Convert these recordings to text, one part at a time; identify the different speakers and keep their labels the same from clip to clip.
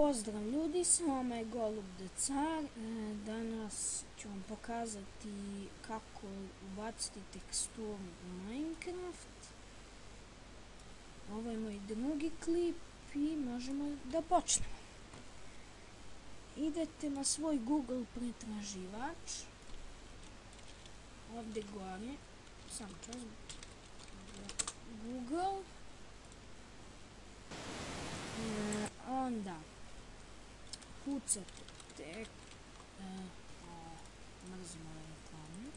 Speaker 1: Pozdrav ljudi, s vama je Golub the Car. Danas ću vam pokazati kako ubaciti teksturu u Minecraft. Ovo je moj drugi klip i možemo da počnemo. Idete na svoj Google pretraživač. Ovdje gore, sam čas, Google. Onda kucate mrzimo reklame,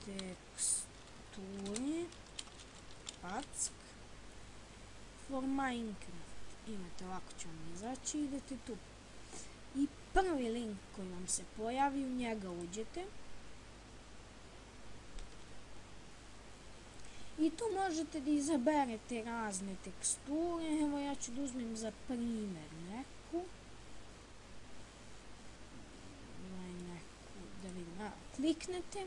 Speaker 1: teksture, pack for Minecraft. Imate, ovako će vam izaći, idete tu i prvi link koji vam se pojavi, u njega uđete i tu možete da izaberete razne teksture. Evo, ja ću da uzmem za primjer neku. Da vidim, kliknete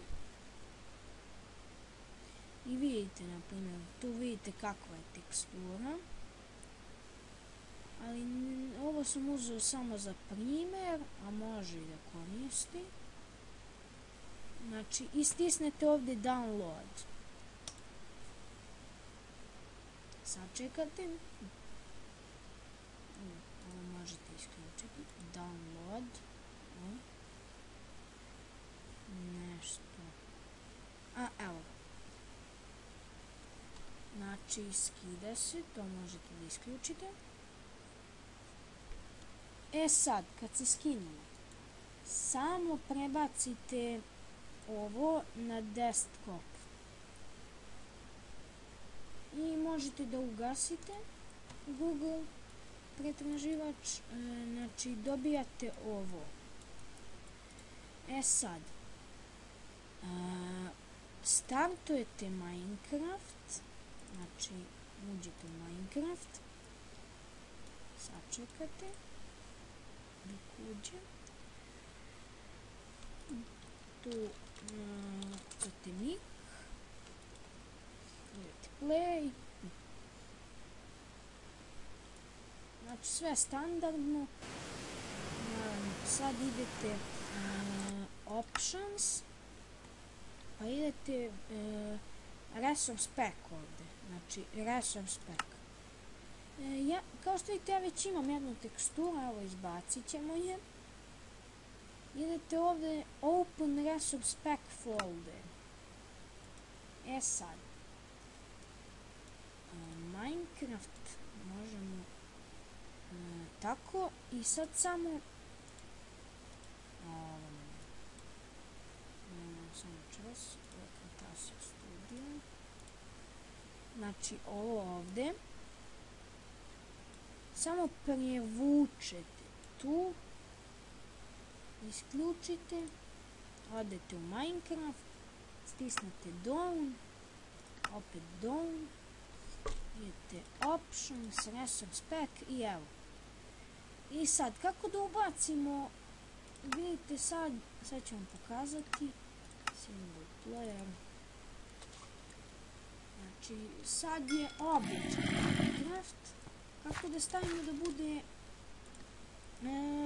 Speaker 1: i vidite, na primjer, tu vidite kakva je tekstura. Ali ovo sam uzeo samo za primjer, a može i da koristi. Znači, istisnete ovdje download. Sačekate. Ovo možete isključiti. Download. Nešto. Evo. Znači, skida se. To možete da isključite. Sad, kad se skinemo, samo prebacite ovo na desktop. I možete da ugasite Google pretraživač, znači dobijate ovo. Sad, startujete Minecraft, znači uđete u Minecraft, sačekate dok uđe, tu kucate mik, play, znači sve standardno. Sad idete options, pa idete resource pack ovdje, znači resource pack. Kao što vidite, ja već imam jednu teksturu, evo izbacit ćemo je. Idete ovdje open resource pack folder. Sad Minecraft možemo tako i sad samo čas Camtasia Studio, znači ovo ovdje samo prevučete tu, isključite, odete u Minecraft, stisnete down, opet down, idete options, resource pack i evo. I sad, kako da ubacimo, vidite sad ću vam pokazati, single player, znači sad je običan Minecraft, kako da stavimo da bude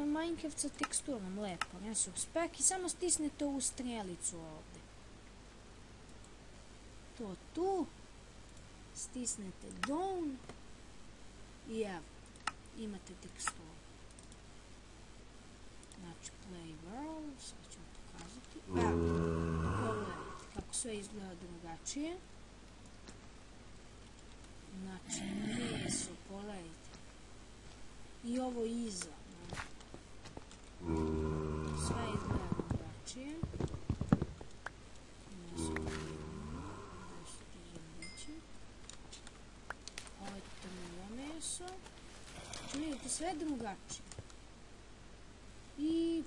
Speaker 1: Minecraft sa teksturom, lepo, resource pack, i samo stisnete ovu strelicu ovdje, to tu, stisnete down i evo, imate teksturu. Znači play world, sad ću vam pokazati. Evo, pogledajte kako sve izgleda drugačije. Znači meso, pogledajte. I ovo iza. Sve izgleda drugačije. Ovo je trnilo meso. Znači vidite, sve drugačije. I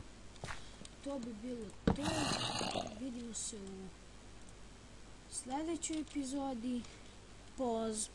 Speaker 1: to bi bilo to. Vidimo se u sljedećoj epizodi. Poz.